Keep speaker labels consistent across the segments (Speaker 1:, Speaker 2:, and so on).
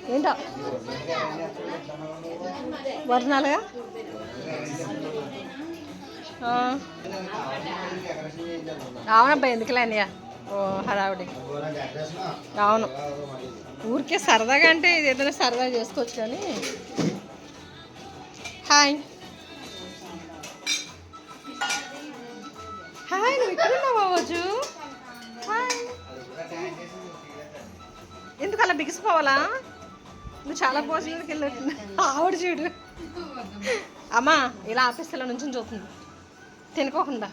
Speaker 1: ఏంటో వర్ణాలుగా అవునబ్బా ఎందుకులే అన్నయ్య ఓ హడావుడి అవును ఊరికే సరదాగా అంటే ఇది ఏదైనా సరదా చేసుకోవచ్చు కానీ హాయ్ హాయ్ నువ్వు ఇక్కడ ఉన్నావా రోజు హాయ్ ఎందుకు అలా బిగిసిపోవాలా నువ్వు చాలా భోజనానికి వెళ్ళినట్టు ఆవిడ చూడు అమ్మా ఇలా ఆఫీసులో నుంచి చూస్తుంది తినుకోకుండా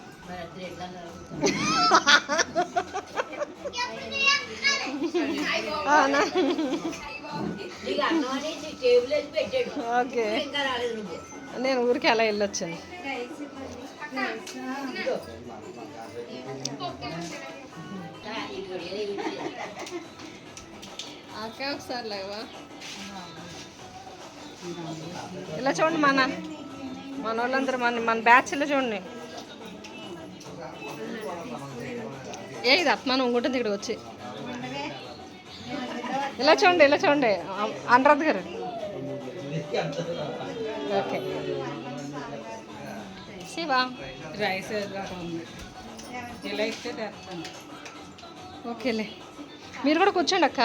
Speaker 1: ఓకే నేను ఊరికి అలా వెళ్ళొచ్చాను అక్క ఒకసారి లేవా ఇలా చూడండి మన వాళ్ళందరూ మన బ్యాచ్లో చూడండి ఇది అత్మానం ఇంకుంటుంది ఇక్కడికి వచ్చి ఇలా చూడండి అనురాధ్ గారు ఓకే శివా
Speaker 2: రైస్ ఇలా ఇస్తే
Speaker 1: ఓకేలే మీరు కూడా కూర్చోండి అక్క